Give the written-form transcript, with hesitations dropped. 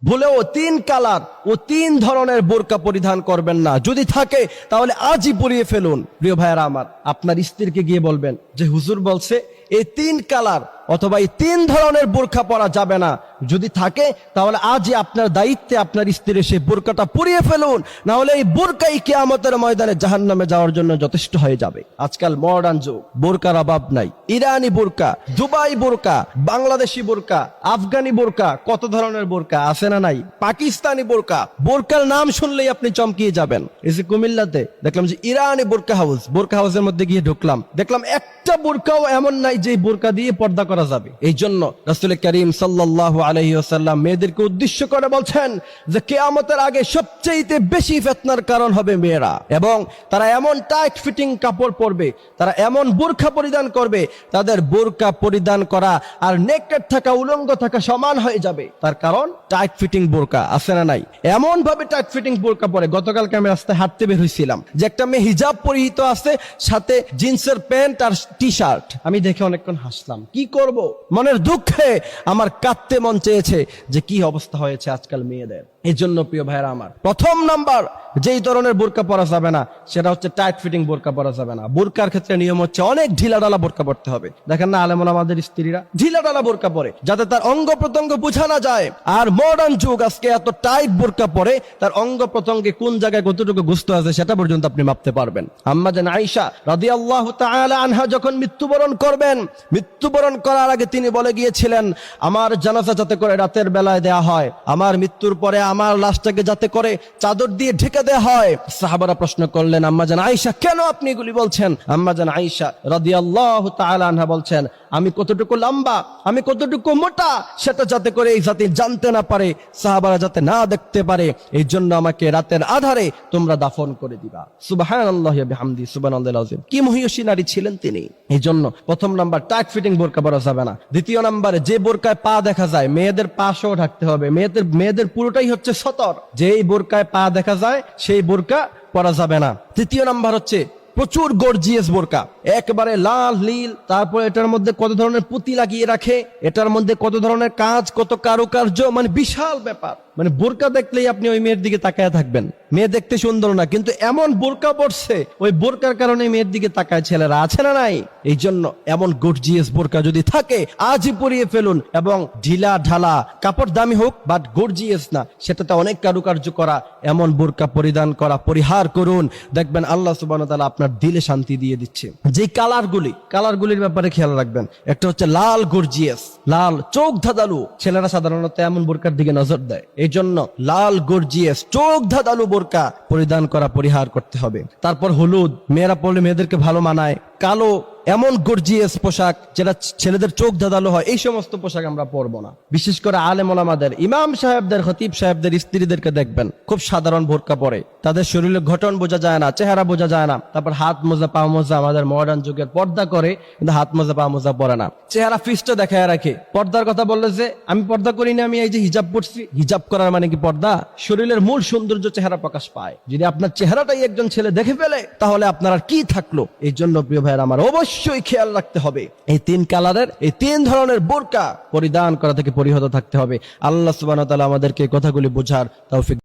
ভুলেও 3 কালার ও 3 ধরনের বোরকা পরিধান করবেন না। যদি থাকে তাহলে আজই পরিয়ে ফেলুন। প্রিয় ভাইয়েরা আমার, আপনার স্ত্রীকে গিয়ে বলবেন যে হুজুর বলছে এই 3 কালার অথবা এই 3 ধরনের বোরকা পরা যাবে না। যদি থাকে তাহলে আজই আপনার দায়িত্বে আপনার স্ত্রীর সেই বোরকাটা পরিয়ে ফেলুন, না হলে এই বোরকাই কিয়ামতের ময়দানে জাহান্নামে যাওয়ার জন্য যথেষ্ট হয়ে যাবে। আজকাল মডার্ন যুগ, বোরকার অভাব নাই। ইরানি বোরকা, দুবাই বোরকা, বাংলাদেশি বোরকা, আফগানি বোরকা, কত ধরনের বোরকা আছে না নাই? পাকিস্তানি বোরকা, বোরকার নাম শুনলেই আপনি চমকিয়ে যাবেন। এই যে কুমিল্লাতে দেখলাম যে ইরানি বোরকা হাউস, বোরকা হাউসের মধ্যে গিয়ে ঢুকলাম, দেখলাম একটা বোরকাও এমন নাই যে বোরকা দিয়ে পর্দা করা যাবে। এই জন্য রাসূল করিম সাল্লাল্লাহু আলাইহি ওয়াসাল্লাম মেয়েদেরকে উদ্দেশ্য করে বলছেন যে কিয়ামতের আগে সবচেয়ে বেশি ফিতনার কারণ হবে মেয়েরা, এবং তারা এমন টাইট ফিটিং কাপড় পরবে, তারা এমন বোরকা পরিধান করবে, তাদের বোরকা পরিধান করা আর নেকেড থাকা, উলঙ্গ থাকা সমান হয়ে যাবে। তার কারণ টাইট ফিটিং বোরকা আছে না নাই? এমন ভাবে টাইট ফিটিং বোরকা পরে, গতকালকে আমি রাস্তায় হাঁটতে বের হয়েছিলাম, যে একটা মেয়ে হিজাব পরিহিত আছে, সাথে জিন্সের প্যান্ট আর টি শার্ট। আমি দেখে অনেকক্ষণ হাসলাম। কি করব, মনের দুঃখে আমার কাঁদতে মন চেয়েছে যে কি অবস্থা হয়েছে আজকাল মেয়েদের। এই জন্য প্রিয় ভাইরা আমার, প্রথম নাম্বার যেই ধরনের বোরকা পরা যাবে না সেটা হচ্ছে টাইট ফিটিং বোরকা পরা যাবে না। বোরকার ক্ষেত্রে নিয়ম হচ্ছে অনেক ঢিলাঢালা বোরকা পরতে হবে। দেখেন না আলেমুল আমাদের স্ত্রীরা ঢিলাঢালা বোরকা পরে, যাতে তার অঙ্গ প্রত্যঙ্গ বোঝা না যায়। আর মডার্ন যুগ আজকে এত টাইট বোরকা পরে তার অঙ্গ প্রত্যঙ্গে কোন জায়গায় কতটুকু গোস্ত আছে সেটা পর্যন্ত আপনি মাপতে পারবেন। আম্মা জান আয়েশা রাদিয়াল্লাহু তাআলা আনহা যখন মৃত্যুবরণ করবেন, মৃত্যুবরণ করার আগে তিনি বলে গিয়েছিলেন, আমার জানাজা যাতে করে রাতের বেলায় দেয়া হয়, আমার মৃত্যুর পরে আমার লাশটাকে যাতে করে চাদর দিয়ে ঢেকে দেয়া হয়। সাহাবারা প্রশ্ন করলেন, আম্মা জান আয়েশা কেন আপনি এগুলি বলছেন? আম্মা জান আয়েশা রাদিয়াল্লাহু তাআলা আনহা বলছেন, আমি কতটুকু লম্বা, আমি কতটুকু মোটা, সেটা যাতে করে এই জাতি জানতে না পারে, সাহাবারা যাতে না দেখতে পারে, এই জন্য আমাকে রাতের আধারে তোমরা দাফন করে দিবা। সুবহানাল্লাহি ওয়া বিহামদি, সুবহানাল্লাহিল আযীম। কি মহিয়সী নারী ছিলেন তিনি। এই জন্য প্রথম নাম্বার টাইট ফিটিং বোরকা পরা যাবে না। দ্বিতীয় নাম্বারে যে বোরকায় পা দেখা যায়, মেয়েদের পা সহ ঢাকতে হবে। মেয়েদের পুরোটাই হচ্ছে সতর। যেই বোরকায় পা দেখা যায় সেই বোরকা পরা যাবে না। তৃতীয় নাম্বার হচ্ছে প্রচুর গর্জিয়াস বোরকা, একবারে লাল নীল, তারপর এটার মধ্যে কত ধরনের পুঁতি লাগিয়ে রাখে, এটার মধ্যে কত ধরনের কাজ, কত কারুকার্য, মানে বিশাল ব্যাপার। মানে বোরকা দেখলেই আপনি ওই মেয়ের দিকে তাকায় থাকবেন। মেয়ে দেখতে সুন্দর না, কিন্তু এমন বোরকা পড়ছে, ওই বোরকার কারণে মেয়ের দিকে তাকায় ছেলেরা, আছে না নাই? এই জন্য এমন গর্জিয়াস বোরকা যদি থাকে আজই পরিয়ে ফেলুন, এবং ঢিলা ঢালা কাপড়, দামি হোক বাট গর্জিয়াস না, সেটাতে অনেক কারুকার্য করা এমন বোরকা পরিধান করা পরিহার করুন। দেখবেন আল্লাহ সুবহানাহু ওয়া তাআলা আপনার দিলে শান্তি দিয়ে দিচ্ছে। যে কালারগুলির ব্যাপারে খেয়াল রাখবেন। একটা হচ্ছে লাল গর্জিয়াস, লাল চোখ ধাঁধালু। ছেলেরা সাধারণত এমন বোরকার দিকে নজর দেয়, এই জন্য লাল গর্জিয়াস চোখ ধাঁধালু বোরকা পরিধান করা পরিহার করতে হবে। তারপর হলুদ, মেয়েরা পরলে মেয়েদেরকে ভালো মানায়। কালো, এমন গর্জিয়াস পোশাক যেটা ছেলেদের চোখ ধাঁধালো হয়, এই সমস্ত পোশাক আমরা পরবো না। বিশেষ করে আলেম ওলামাদের, ইমাম সাহেবদের, খতিব সাহেবদের স্ত্রীদেরকে দেখবেন খুব সাধারণ বোরকা পরে, তাদের শরীরের গঠন বোঝা যায় না, চেহারা বোঝা যায় না। তারপর হাত মোজা, পা মোজা, আমাদের মডার্ন যুগের পর্দা করে কিন্তু হাত মোজা পা মোজা পরে না, চেহারা ফিস্টে দেখায় রাখে। পর্দার কথা বললে যে আমি পর্দা করি না, আমি এই যে হিজাব পড়ছি, হিজাব করার মানে কি পর্দা? শরীরের মূল সৌন্দর্য চেহারা প্রকাশ পায়। যদি আপনার চেহারাটাই একজন ছেলে দেখে ফেলে তাহলে আপনার আর কি থাকলো? এই জন্য প্রিয় ভাইয়ের আমার, অবশ্যই খেয়াল রাখতে হবে এই 3 কালারের, এই 3 ধরনের বোরকা পরিধান করা থেকে পরিহত থাকতে হবে। আল্লাহ সুবহানাহু ওয়া তাআলা আমাদেরকে কথাগুলি বোঝার তৌফিক